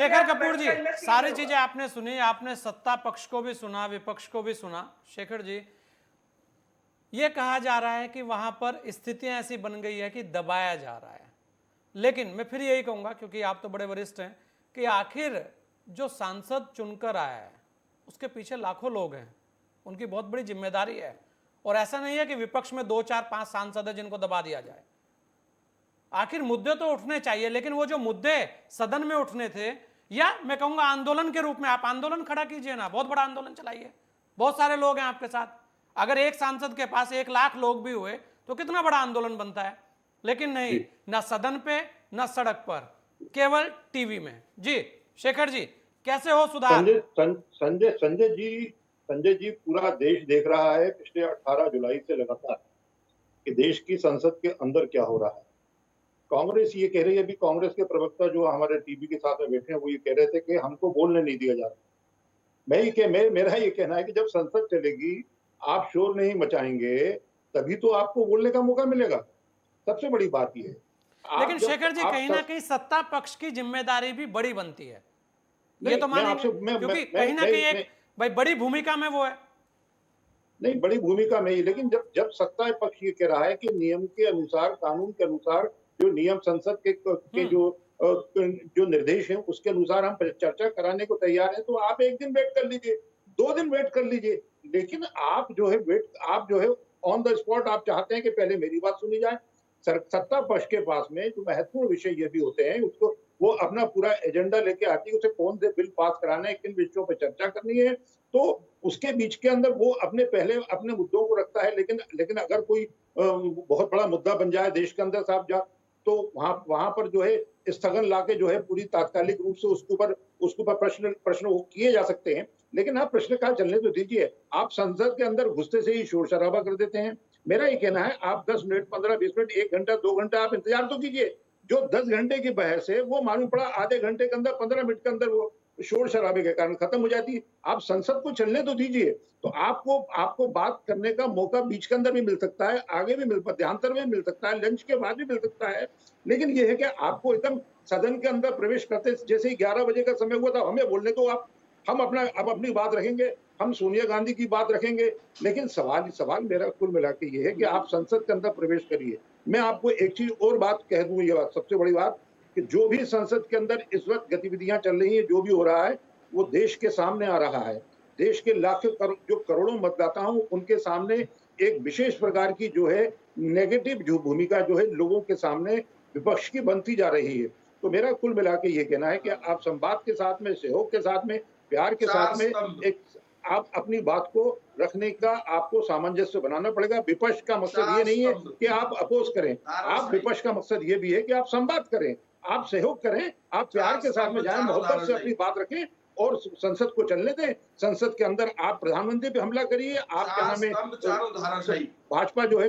शेखर कपूर जी, सारी चीजें आपने सुनी, आपने सत्ता पक्ष को भी सुना, विपक्ष को भी सुना। शेखर जी, ये कहा जा रहा है कि वहां पर स्थितियां ऐसी बन गई है कि दबाया जा रहा है, लेकिन मैं फिर यही कहूंगा, क्योंकि आप तो बड़े वरिष्ठ हैं, कि आखिर जो सांसद चुनकर आया है उसके पीछे लाखों लोग हैं, उनकी बहुत बड़ी जिम्मेदारी है। और ऐसा नहीं है कि विपक्ष में 2 4 5 सांसद है जिनको दबा दिया जाए। आखिर मुद्दे तो उठने चाहिए, लेकिन वो जो मुद्दे सदन में उठने थे, या मैं कहूंगा आंदोलन के रूप में, आप आंदोलन खड़ा कीजिए ना, बहुत बड़ा आंदोलन चलाइए, बहुत सारे लोग हैं आपके साथ। अगर एक सांसद के पास 1 लाख लोग भी हुए तो कितना बड़ा आंदोलन बनता है। लेकिन नहीं, ना सदन पे, ना सड़क पर, केवल टीवी में। जी शेखर जी, कैसे हो सुधार? संजय जी, पूरा देश देख रहा है पिछले 18 जुलाई से लगातार कि देश की संसद के अंदर क्या हो रहा है। कांग्रेस ये कह रही है, अभी कांग्रेस के प्रवक्ता जो हमारे टीवी के साथ में बैठे हैं वो ये कह रहे थे कि हमको बोलने नहीं दिया जा रहा। मेरा ये कहना है कि जब संसद चलेगी, आप शोर नहीं मचाएंगे, तभी तो आपको बोलने का मौका मिलेगा। सबसे बड़ी बात ये है। लेकिन आप जब शेखर जी, आप कहीं ना सब कहीं सत्ता पक्ष की जिम्मेदारी भी बड़ी बनती है, ये नहीं, तो मैं मानेंगे, आपसे क्योंकि कहीं ना कहीं एक मैं भाई बड़ी भूमिका में वो है। नहीं, बड़ी भूमिका में ही, लेकिन जब जब सत्ता पक्ष ये कह रहा है कि नियम के अनुसार, कानून के अनुसार, जो नियम संसद के हम्म। जो निर्देश हैं उसके अनुसार हम चर्चा कराने को तैयार हैं, तो आप 1 दिन वेट कर लीजिए, 2 दिन वेट कर लीजिए। लेकिन आप जो है ऑन द स्पॉट आप चाहते हैं कि पहले मेरी बात सुनी जाए। सत्ता पक्ष के पास में जो महत्वपूर्ण विषय ये भी होते हैं, उसको वो अपना पूरा एजेंडा लेके आती है, उसे कौन से बिल पास कराना है, किन विषयों पर चर्चा करनी है, तो उसके बीच के अंदर वो अपने मुद्दों को रखता है। लेकिन अगर कोई बहुत बड़ा मुद्दा बन जाए देश के अंदर साहब, जा तो वहां पर जो है स्थगन लाके जो है पूरी तात्कालिक रूप से उसके ऊपर प्रश्न प्रश्न वो किए जा सकते हैं। लेकिन आप प्रश्नकाल चलने तो दीजिए। आप संसद के अंदर घुसते से ही शोर शराबा कर देते हैं। मेरा ये कहना है, आप 10 मिनट, 15-20 मिनट, 1 घंटा, 2 घंटा आप इंतजार तो कीजिए। जो 10 घंटे की बहस है वो मालूम पड़ा आधे घंटे के अंदर, 15 मिनट के अंदर वो शोर शराबे के कारण खत्म हो जाती है। आप संसद को चलने तो दीजिए, तो आपको आपको बात करने का मौका बीच के अंदर भी मिल सकता है, आगे भी मध्यांतर में मिल सकता है, लंच के बाद भी मिल सकता है। लेकिन ये है कि आपको एकदम सदन के अंदर प्रवेश करते जैसे ही 11 बजे का समय हुआ था, हमें बोलने दो आप। हम अपनी बात रखेंगे, हम सोनिया गांधी की बात रखेंगे। लेकिन सवाल सवाल मेरा कुल मिला के ये है कि आप संसद के अंदर प्रवेश करिए। मैं आपको एक चीज और बात कह दूं, ये बात सबसे बड़ी बात, कि जो भी संसद के अंदर इस वक्त गतिविधियां चल रही हैं, जो भी हो रहा है, वो देश के सामने आ रहा है। देश के लाखों जो करोड़ों मतदाता हूं उनके सामने एक विशेष प्रकार की जो है नेगेटिव जो भूमिका जो है लोगों के सामने विपक्ष की बनती जा रही है। तो मेरा कुल मिला के ये कहना है कि आप संवाद के साथ में, सहयोग के साथ में, प्यार के चार साथ में स्तंभ एक आप अपनी बात को रखने का आपको सामंजस्य बनाना पड़ेगा। विपक्ष का मकसद ये चार नहीं है स्तंभ कि आप अपोज करें। आप धाराशाही विपक्ष का मकसद ये भी है कि आप संवाद करें, आप सहयोग करें, आप प्यार चार के साथ में स्तंभ जाएं, चारों मोहब्बत से अपनी धाराशाही बात रखें और संसद को चलने दें। संसद के अंदर आप प्रधानमंत्री पे हमला करिए, आप क्या चार नाम है स्तंभ चारों धाराशाही भाजपा जो है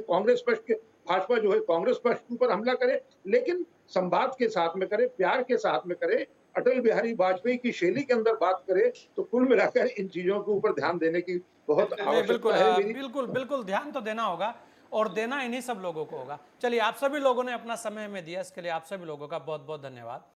भाजपा जो है कांग्रेस पक्ष के ऊपर हमला करे, लेकिन संवाद के साथ में करे, प्यार के साथ में करे, अटल बिहारी वाजपेयी की शैली के अंदर बात करे। तो कुल मिलाकर इन चीजों के ऊपर ध्यान देने की बहुत नहीं, बिल्कुल आवश्यकता है मेरी। बिल्कुल बिल्कुल ध्यान तो देना होगा, और देना इन्हीं सब लोगों को होगा। चलिए, आप सभी लोगों ने अपना समय में दिया, इसके लिए आप सभी लोगों का बहुत बहुत धन्यवाद।